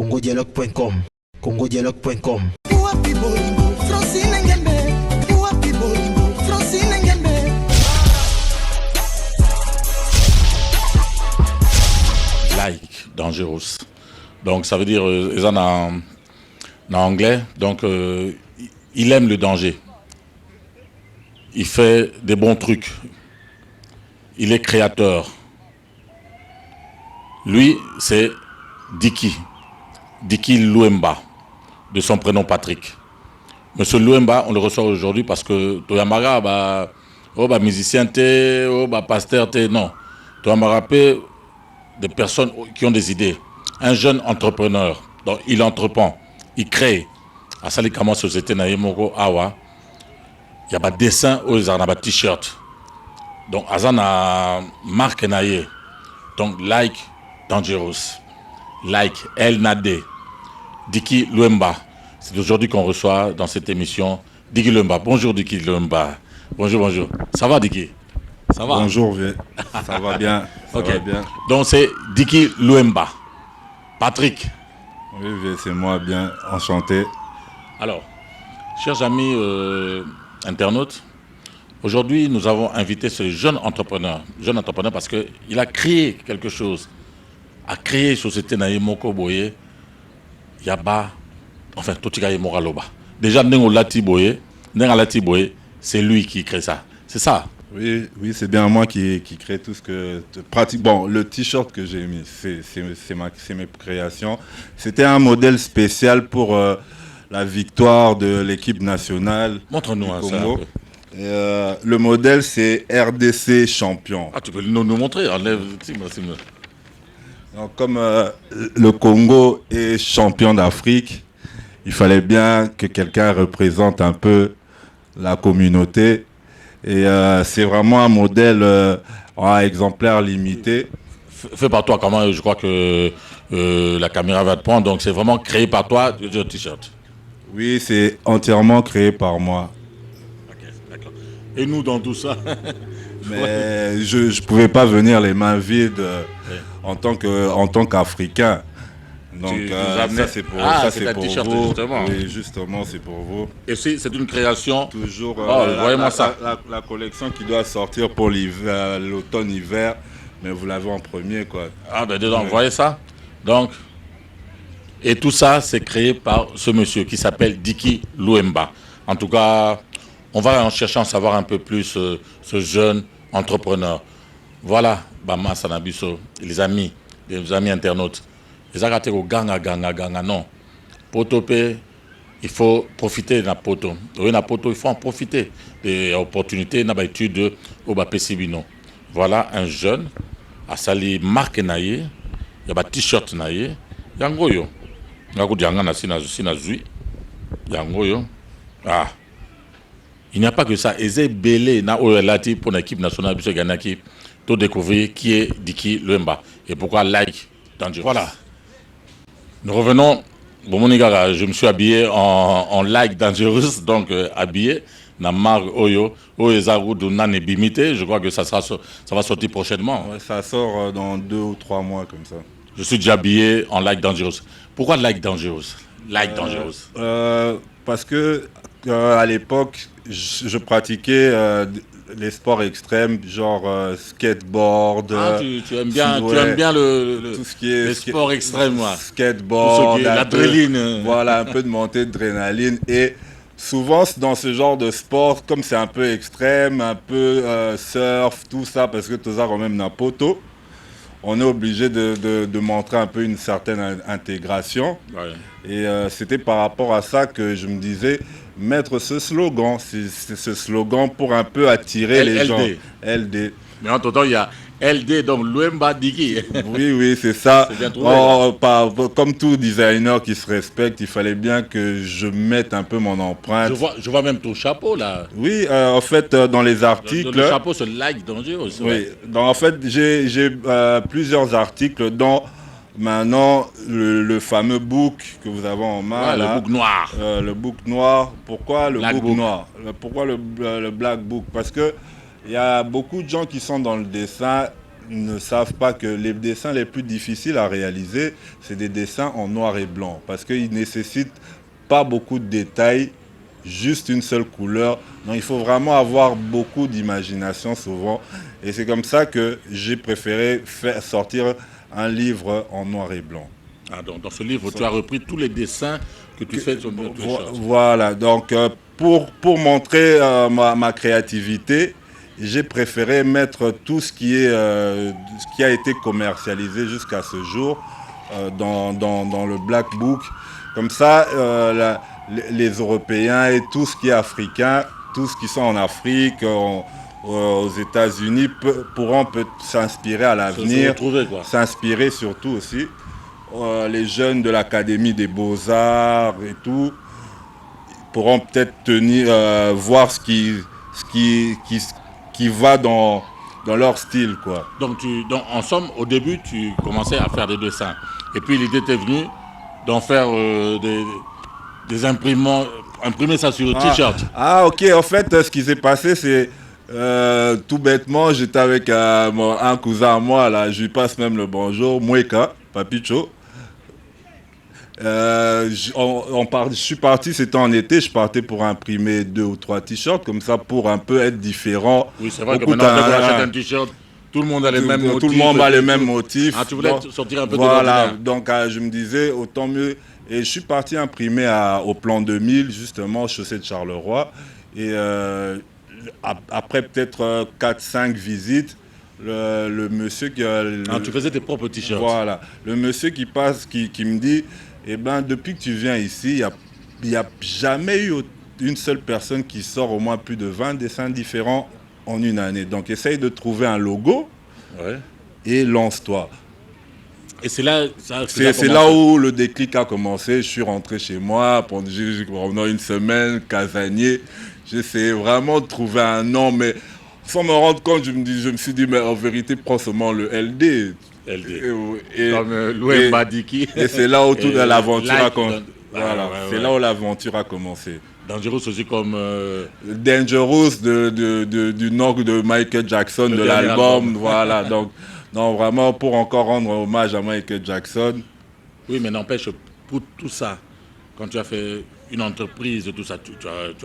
congodialogue.com, congodialogue.com. Like Dangerous. Donc ça veut dire ils en en anglais. Donc il aime le danger. Il fait des bons trucs. Il est créateur. Lui, c'est Diki Luemba, de son prénom Patrick. Monsieur Luemba, on le reçoit aujourd'hui parce que Toyamara, musicien, pasteur, non. Toyamara, des personnes qui ont des idées. Un jeune entrepreneur. Donc, il entreprend, il crée. À Salikama Société Naïmoko Awa, il y a des dessins aux t-shirt. Donc, Azana marque Naye. Donc, Like Dangerous. Like El Nade. Diki Luemba. C'est aujourd'hui qu'on reçoit dans cette émission Diki Luemba. Bonjour Diki Luemba. Bonjour. Ça va Diki? Ça va? Bonjour, ça va bien. Ça va bien. Donc c'est Diki Luemba. Patrick. Oui, c'est moi, bien enchanté. Alors, chers amis internautes, aujourd'hui nous avons invité ce jeune entrepreneur parce qu'il a créé quelque chose. A créé Société Naïmoko Boye, Yaba, enfin, Totika Moraloba. Déjà, Nengo Lati Boye, c'est lui qui crée ça. C'est ça? Oui, c'est bien moi qui crée tout ce que... pratique. Bon, le t-shirt que j'ai mis, c'est mes créations. C'était un modèle spécial pour la victoire de l'équipe nationale. Montre-nous ça un peu. Le modèle, c'est RDC champion. Ah, tu peux nous montrer? Enlève. Donc, comme le Congo est champion d'Afrique, il fallait bien que quelqu'un représente un peu la communauté. Et c'est vraiment un modèle exemplaire limité. Fait par toi, comment je crois que la caméra va te prendre. Donc c'est vraiment créé par toi, le t-shirt. Oui, c'est entièrement créé par moi. Ok, d'accord. Et nous dans tout ça? Mais je ne pouvais pas venir les mains vides en tant qu'Africain. Donc ça c'est pour, vous. Justement. Oui, justement, c'est pour vous. Et c'est une création. Toujours voyez-moi ça. La collection qui doit sortir pour l'automne-hiver, mais vous l'avez en premier, quoi. Ah ben dedans, vous voyez ça? Donc, et tout ça, c'est créé par ce monsieur qui s'appelle Diki Luemba. En tout cas, on va en cherchant à savoir un peu plus ce jeune entrepreneur. Voilà, Bama Sanabiso, les amis internautes. Les agate au ganga, non. Potopé, il faut profiter de la poto. Oui, la poto, il faut en profiter des opportunités, n'a pas étude au Bapesibino. Voilà un jeune, à sali marque naïe, il y a un t-shirt naïe, yangoyo. Yangoyo. Ah. Il n'y a pas que ça. Eze belé na oyelati pour l'équipe nationale de Ganaki, tout découvrir qui est Diki Luemba et pourquoi Like Dangerous. Voilà. Nous revenons. Bon, Monigara, je me suis habillé en Like Dangerous, donc habillé. Na marque Oyo, Oyezaru de Nane Bimité. Je crois que ça va sortir prochainement. Ouais, ça sort dans 2 ou 3 mois comme ça. Je suis déjà habillé en Like Dangerous. Pourquoi Like Dangerous? Like Dangerous. Parce que à l'époque, je pratiquais les sports extrêmes, genre skateboard. Ah, tu aimes bien, tu aimes bien tout ce qui est les sports extrêmes, moi. Skateboard, l'adrénaline. Voilà, un peu de montée d'adrénaline. Et souvent, dans ce genre de sport, comme c'est un peu extrême, un peu surf, tout ça, parce que tout ça quand même n'a poto, on est obligé de montrer un peu une certaine intégration. Ouais. Et c'était par rapport à ça que je me disais, mettre ce slogan, c'est ce slogan pour un peu attirer les gens. LD. Mais en tout temps, il y a LD, donc Luemba Diki. Oui, c'est ça. C'est bien trouvé, comme tout designer qui se respecte, il fallait bien que je mette un peu mon empreinte. Je vois même ton chapeau là. Oui, en fait, dans les articles... Le chapeau, c'est Like Dangerous. Oui, en fait, j'ai plusieurs articles dont... Maintenant, le fameux book que vous avez en main, le book noir. Le book noir. Pourquoi le Black book noir? Pourquoi le black book? Parce que il y a beaucoup de gens qui sont dans le dessin, ne savent pas que les dessins les plus difficiles à réaliser, c'est des dessins en noir et blanc. Parce qu'ils nécessitent pas beaucoup de détails, juste une seule couleur. Donc il faut vraiment avoir beaucoup d'imagination souvent. Et c'est comme ça que j'ai préféré faire sortir un livre en noir et blanc. Ah, donc, dans ce livre, tu as repris tous les dessins que tu fais sur le t-shirt. Voilà, donc pour montrer ma créativité, j'ai préféré mettre tout ce ce qui a été commercialisé jusqu'à ce jour dans le Black Book. Comme ça, les Européens et tout ce qui est africain, tout ce qui sont en Afrique, aux États-Unis, pourront s'inspirer à l'avenir, s'inspirer surtout aussi. Les jeunes de l'Académie des Beaux-Arts et tout pourront peut-être voir ce qui va dans leur style, quoi. Donc, en somme, au début, tu commençais à faire des dessins. Et puis, l'idée t'est venue d'en faire des imprimants, imprimer ça sur le t-shirt. Ah, ok. En fait, ce qui s'est passé, c'est tout bêtement, j'étais avec un cousin à moi, là, je lui passe même le bonjour, Mweka, Papicho. Je suis parti, c'était en été, je partais pour imprimer 2 ou 3 t-shirts, comme ça pour un peu être différent. Oui, c'est vrai que maintenant, quand on achète un t-shirt, tout le monde a les mêmes motifs. Tout le monde a les mêmes motifs. Ah, tu voulais sortir un peu de Voilà, l'ordinaire. donc je me disais, autant mieux. Et je suis parti imprimer au plan 2000, justement, chaussée de Charleroi. Et après peut-être 4-5 visites, le monsieur qui... tu faisais tes propres t-shirts. Voilà, le monsieur qui passe, qui me dit... Eh ben, depuis que tu viens ici, il n'y a jamais eu une seule personne qui sort au moins plus de 20 dessins différents en une année. Donc, essaye de trouver un logo et lance-toi. Et c'est là, c'est là où le déclic a commencé. Je suis rentré chez moi pendant une semaine, casanier. J'essayais vraiment de trouver un nom, mais sans me rendre compte, je me suis dit, mais en vérité, prends seulement le LD. Comme Louemba Diki. Et c'est là où toute l'aventure a commencé. Voilà, c'est là où l'aventure a commencé. Dangerous aussi comme... Dangerous du nom de Michael Jackson, de l'album. Voilà, donc non, vraiment pour encore rendre hommage à Michael Jackson. Oui, mais n'empêche, pour tout ça, quand tu as fait une entreprise, tout ça, tu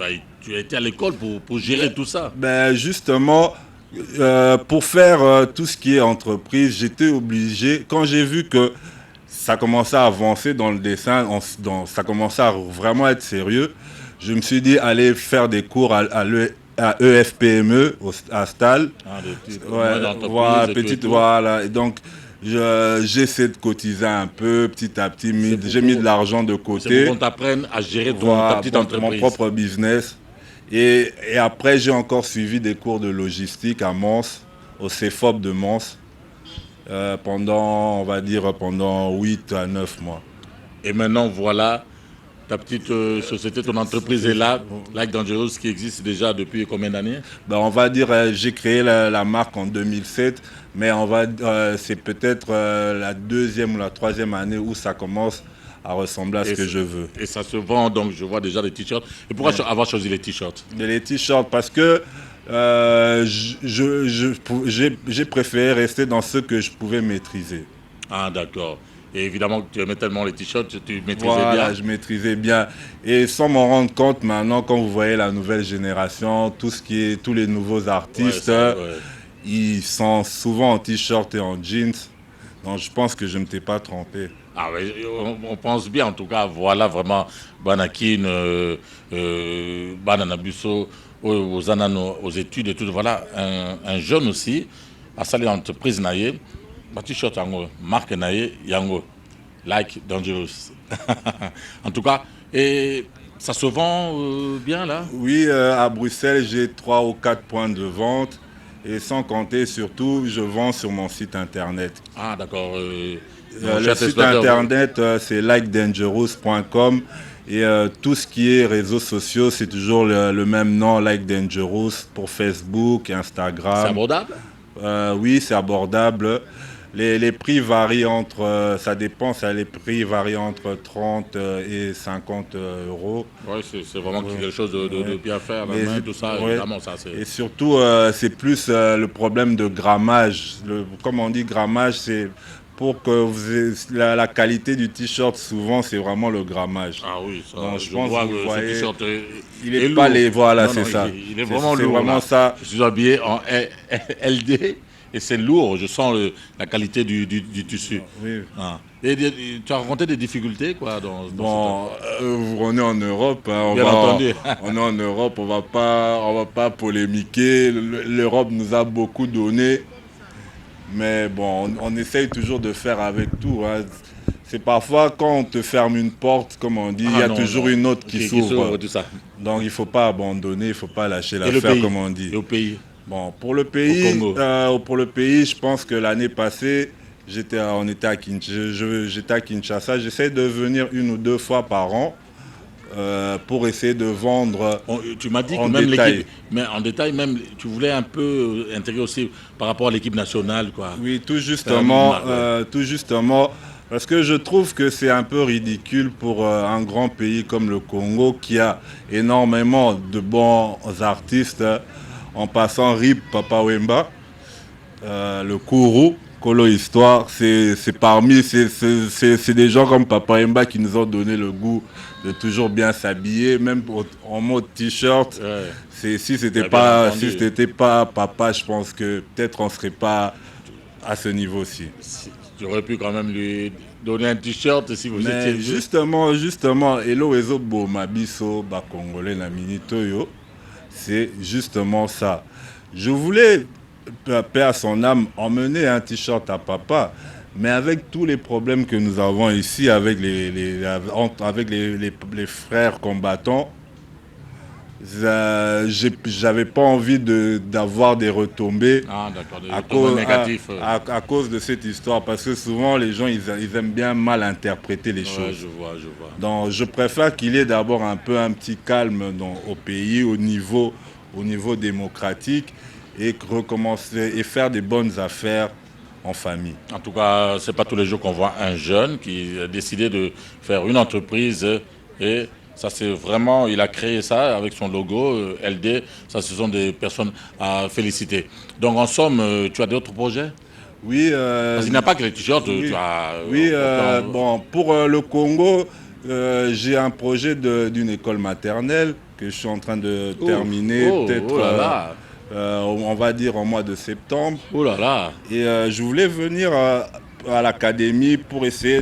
as été à l'école pour gérer tout ça. Ben justement... pour faire tout ce qui est entreprise, j'étais obligé, quand j'ai vu que ça commençait à avancer dans le dessin, ça commençait à vraiment être sérieux, je me suis dit aller faire des cours à EFPME, à Stal. Voilà. Et donc, j'essaie de cotiser un peu, petit à petit, j'ai mis de l'argent de côté. C'est pour qu'on t'apprenne à gérer ta petite entreprise. Mon propre business. Et après, j'ai encore suivi des cours de logistique à Mons, au CEFOP de Mons, pendant 8 à 9 mois. Et maintenant, voilà, ta petite société, ton entreprise est là, Like Dangerous, qui existe déjà depuis combien d'années? On va dire, j'ai créé la marque en 2007, mais c'est peut-être la 2e ou la 3e année où ça commence à ressembler à ce que je veux. Et ça se vend, donc je vois déjà des t-shirts. Et pourquoi avoir choisi les t-shirts? Les t-shirts, parce que j'ai préféré rester dans ce que je pouvais maîtriser. Ah, d'accord. Et évidemment, tu aimais tellement les t-shirts, tu maîtrisais bien. Voilà, je maîtrisais bien. Et sans m'en rendre compte, maintenant, quand vous voyez la nouvelle génération, tous les nouveaux artistes, ils sont souvent en t-shirt et en jeans. Donc je pense que je ne m'étais pas trompé. Ah oui, on pense bien, en tout cas, voilà vraiment Banakin, Bananabusso, aux Anano, aux études et tout. Voilà, un jeune aussi, à salir entreprise naïe, t-shirt yango, marque naïe, yango, Like Dangerous. En tout cas, et ça se vend bien là? Oui, à Bruxelles, j'ai 3 ou 4 points de vente. Et sans compter, surtout, je vends sur mon site internet. Ah, d'accord. Le site internet, c'est likedangerous.com. Et tout ce qui est réseaux sociaux, c'est toujours le même nom, Like Dangerous, pour Facebook, Instagram. C'est abordable? Oui, c'est abordable. Les prix varient entre, ça dépend, les prix varient entre 30 et 50 euros. Ouais, c'est vraiment quelque chose de bien faire, la Mais main, tout ça, ouais. évidemment, ça c'est... Et surtout, c'est plus le problème de grammage. Comme on dit, grammage, c'est pour que la qualité du t-shirt, souvent, c'est vraiment le grammage. Ah oui, ça, Donc, je pense vois que vous que ce voyez, t-shirt il est est pas lourd. les... Voilà, Non, c'est non, ça. il est vraiment C'est lourd. vraiment Là. ça. Je suis habillé en LD et c'est lourd. Je sens la qualité du tissu. Oui. Ah. Et tu as rencontré des difficultés quoi dans Bon, on est en Europe, hein, Bien entendu. on est en Europe, on va pas polémiquer. L'Europe nous a beaucoup donné, mais bon, on essaye toujours de faire avec tout. Hein. C'est parfois quand on te ferme une porte, comme on dit, il y a toujours une autre qui s'ouvre. Tout ça. Donc il faut pas abandonner, il faut pas lâcher Et le l'affaire, pays comme on dit. Et au pays Bon, pour le pays, Congo. je pense que l'année passée, j'étais à Kinshasa. J'essaie de venir 1 ou 2 fois par an pour essayer de vendre Tu m'as dit que en même détail. l'équipe, mais en détail, même tu voulais un peu intégrer aussi par rapport à l'équipe nationale, quoi. Oui, tout justement, Ouais. parce que je trouve que c'est un peu ridicule pour un grand pays comme le Congo qui a énormément de bons artistes, en passant Rip Papa Wemba, le Kourou, Kolo Histoire, c'est des gens comme Papa Wemba qui nous ont donné le goût de toujours bien s'habiller, même en mode t-shirt. Ouais. Si c'était Bien pas Papa, je pense que peut-être on serait pas à ce niveau-ci. J'aurais pu quand même lui donner un t-shirt si vous Mais étiez... justement, Hello Ezo Boma Biso, ba Congolais na Minitoyo, c'est justement ça. Je voulais, paix à son âme, emmener un t-shirt à papa, mais avec tous les problèmes que nous avons ici avec les frères combattants, j'avais pas envie d'avoir des retombées à cause de cette histoire, parce que souvent les gens ils aiment bien mal interpréter les choses. Je vois. Donc je préfère qu'il y ait d'abord un petit calme au pays, au niveau démocratique, et recommencer et faire des bonnes affaires en famille. En tout cas, c'est pas tous les jours qu'on voit un jeune qui a décidé de faire une entreprise et ça c'est vraiment, il a créé ça avec son logo LD, ça ce sont des personnes à féliciter. Donc en somme, tu as d'autres projets? Oui. Parce qu'il n'y a pas que les t-shirts, oui, tu as... Oui, bon, pour le Congo, j'ai un projet d'une école maternelle que je suis en train de terminer, peut-être, on va dire, en mois de septembre. Oh là là. Et je voulais venir à l'académie pour essayer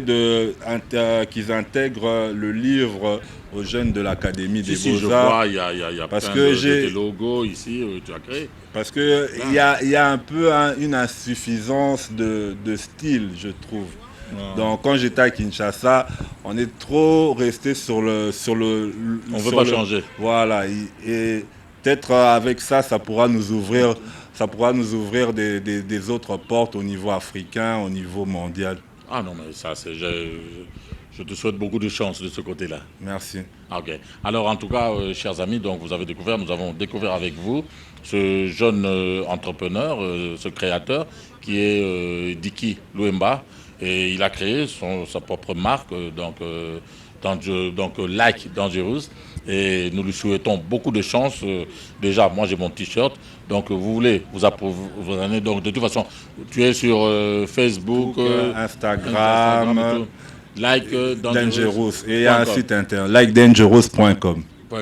qu'ils intègrent le livre aux jeunes de l'académie des Beaux-Arts. Je vois, il y a parce plein que de logos ici, tu as créé. Parce qu'il y a un peu une insuffisance de style, je trouve. Ah. Donc quand j'étais à Kinshasa, on est trop resté sur le... On ne veut pas changer. Voilà, et peut-être avec ça, ça pourra nous ouvrir des autres portes au niveau africain, au niveau mondial. Ah non, mais ça, je te souhaite beaucoup de chance de ce côté-là. Merci. Ok. Alors, en tout cas, chers amis, donc nous avons découvert avec vous ce jeune entrepreneur, ce créateur, qui est Diki Luemba. Et il a créé sa propre marque, Like Dangerous. Et nous lui souhaitons beaucoup de chance. Déjà, moi j'ai mon t-shirt. Donc vous voulez vous approvisionner. Donc de toute façon, tu es sur Facebook, Instagram et tout. Like Dangerous. Et il y a un site internet, likedangerous.com. Oui.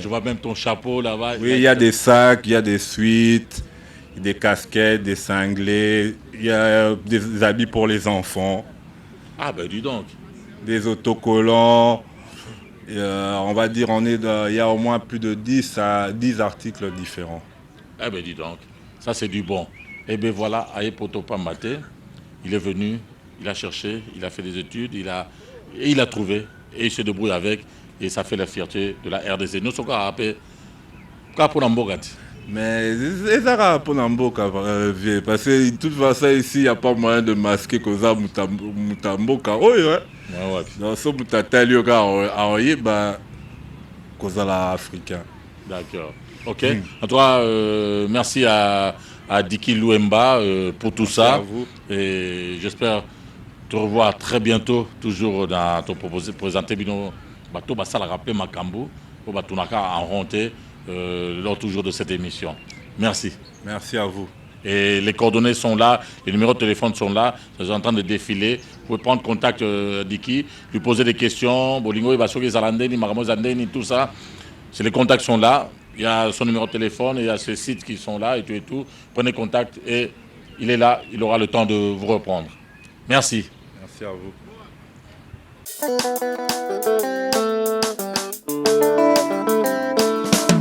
Je vois même ton chapeau là-bas. Oui, il y a des sacs, il y a des suites, des casquettes, des cinglés, il y a des habits pour les enfants. Ah ben dis donc. Des autocollants. On va dire, il y a au moins plus de 10 articles différents. Eh ben dis donc, ça c'est du bon. Eh bien voilà, Aye Poto Pamate, il est venu, il a cherché, il a fait des études, il a trouvé, et il se débrouille avec, et ça fait la fierté de la RDC. Nous sommes rappelés, mais c'est ça pour Namboka, parce que de toute façon ici, il n'y a pas moyen de masquer que ça Mutamboka. Oui, ouais. Dans ce Mutatalio, cause africain. D'accord. Ok. En tout cas, merci à à Diki Louemba pour tout Merci à ça. vous. Et j'espère te revoir très bientôt, toujours dans ton présenté Bino Bato Basala rappelé Makambu, pour Batunaka en ronté, lors toujours de cette émission. Merci. Merci à vous. Et les coordonnées sont là, les numéros de téléphone sont là, ils sont en train de défiler. Vous pouvez prendre contact Diki, lui poser des questions, Bolingo, Basoki Zalandeni, Maramo Zandeni, tout ça. Les contacts sont là, il y a son numéro de téléphone, il y a ses sites qui sont là et tout. Prenez contact et il est là, il aura le temps de vous reprendre. Merci. Merci à vous.